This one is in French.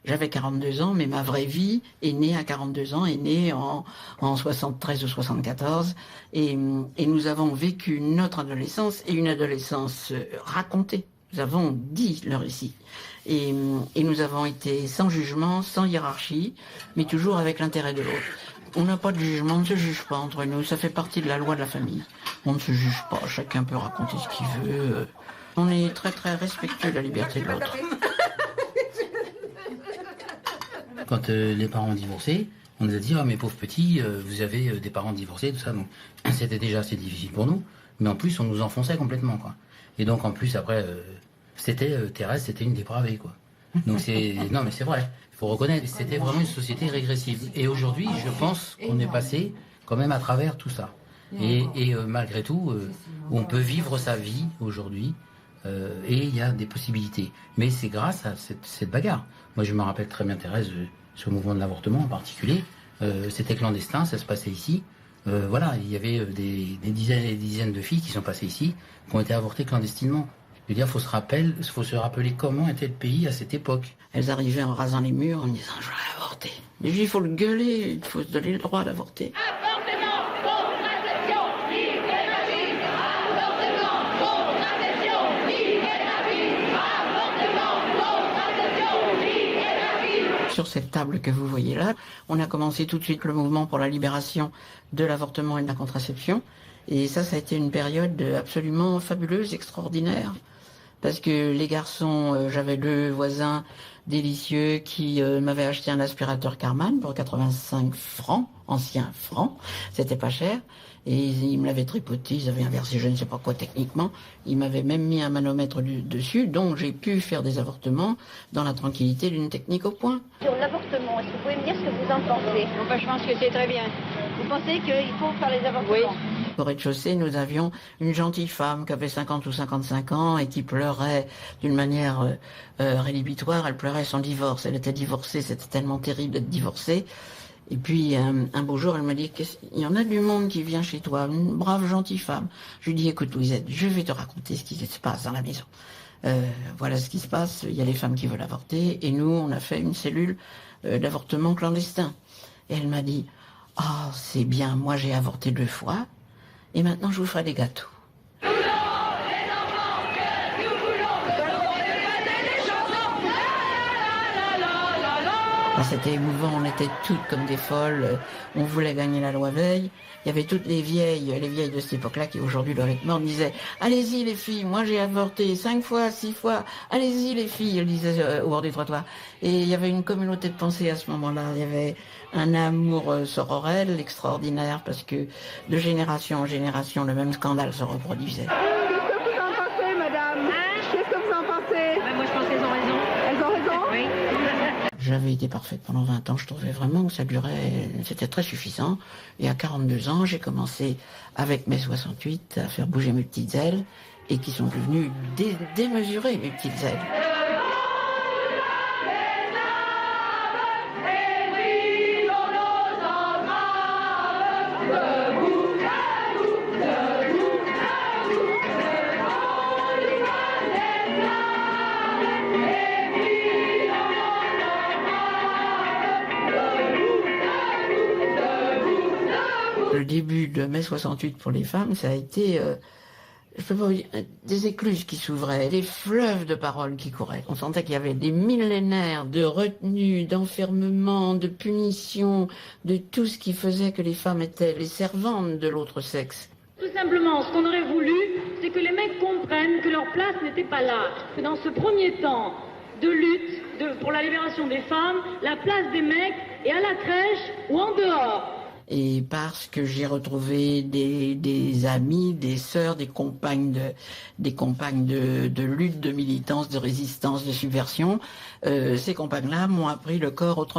J'avais 42 ans, mais ma vraie vie est née à 42 ans, est née en 73 ou 74. Et nous avons vécu notre adolescence et une adolescence racontée. Nous avons dit le récit. Et nous avons été sans jugement, sans hiérarchie, mais toujours avec l'intérêt de l'autre. On n'a pas de jugement, on ne se juge pas entre nous, ça fait partie de la loi de la famille. On ne se juge pas, chacun peut raconter ce qu'il veut. On est très très respectueux de la liberté de l'autre. Quand les parents ont divorcé, on nous a dit « Ah mais pauvres petits, vous avez des parents divorcés, tout ça ». Donc c'était déjà assez difficile pour nous, mais en plus on nous enfonçait complètement, quoi. Et donc en plus après, Thérèse, c'était une dépravée, quoi. Donc non mais c'est vrai, il faut reconnaître, c'était vraiment une société régressive. Et aujourd'hui, je pense qu'on est passé quand même à travers tout ça. Et malgré tout, on peut vivre sa vie aujourd'hui, et il y a des possibilités. Mais c'est grâce à cette bagarre. Moi je me rappelle très bien Thérèse, ce mouvement de l'avortement en particulier, c'était clandestin, ça se passait ici. Voilà, il y avait des dizaines et des dizaines de filles qui sont passées ici, qui ont été avortées clandestinement. Je veux dire, faut se rappeler comment était le pays à cette époque. Elles arrivaient en rasant les murs en disant « je vais avorter ». Mais il faut le gueuler, il faut se donner le droit d'avorter. Sur cette table que vous voyez là, on a commencé tout de suite le mouvement pour la libération de l'avortement et de la contraception. Et ça a été une période absolument fabuleuse, extraordinaire. Parce que les garçons, j'avais 2 voisins délicieux qui m'avaient acheté un aspirateur Karman pour 85 francs, anciens francs, c'était pas cher. Et ils me l'avaient tripoté, ils avaient inversé je ne sais pas quoi techniquement. Ils m'avaient même mis un manomètre dessus, donc j'ai pu faire des avortements dans la tranquillité d'une technique au point. Sur l'avortement, est-ce que vous pouvez me dire ce que vous en pensez? Enfin, je pense que c'est très bien. Vous pensez qu'il faut faire les avortements? Oui. Au rez-de-chaussée, nous avions une gentille femme qui avait 50 ou 55 ans et qui pleurait d'une manière rédhibitoire. Elle pleurait son divorce. Elle était divorcée, c'était tellement terrible d'être divorcée. Et puis, un beau jour, elle m'a dit « Il y en a du monde qui vient chez toi, une brave, gentille femme. » Je lui ai dit « Écoute, Louisette, je vais te raconter ce qui se passe dans la maison. Voilà ce qui se passe. Il y a les femmes qui veulent avorter. Et nous, on a fait une cellule d'avortement clandestin. » Et elle m'a dit « Ah, c'est bien, moi j'ai avorté 2 fois. Et maintenant, je vous ferai des gâteaux. » C'était émouvant, on était toutes comme des folles, on voulait gagner la loi Veil. Il y avait toutes les vieilles de cette époque-là qui aujourd'hui leur est morte, disaient « Allez-y les filles, moi j'ai avorté 5 fois, 6 fois, allez-y les filles », elles disaient au bord du trottoir. Et il y avait une communauté de pensée à ce moment-là, il y avait un amour sororel extraordinaire parce que de génération en génération, le même scandale se reproduisait. Qu'est-ce que vous en pensez, madame? Qu'est-ce que vous en pensez? Moi, je pense qu'elles ont raison. Elles ont raison? Oui. J'avais été parfaite pendant 20 ans, je trouvais vraiment que ça durait, c'était très suffisant. Et à 42 ans, j'ai commencé avec mes 68 à faire bouger mes petites ailes et qui sont devenues démesurées, mes petites ailes. Le début de mai 68 pour les femmes, ça a été je peux pas vous dire, des écluses qui s'ouvraient, des fleuves de paroles qui couraient. On sentait qu'il y avait des millénaires de retenue, d'enfermement, de punition, de tout ce qui faisait que les femmes étaient les servantes de l'autre sexe. Tout simplement, ce qu'on aurait voulu, c'est que les mecs comprennent que leur place n'était pas là. Que dans ce premier temps de lutte pour la libération des femmes, la place des mecs est à la crèche ou en dehors. Et parce que j'ai retrouvé des amis, des sœurs, des compagnes de lutte, de militance, de résistance, de subversion, ces compagnes-là m'ont appris le corps autrement.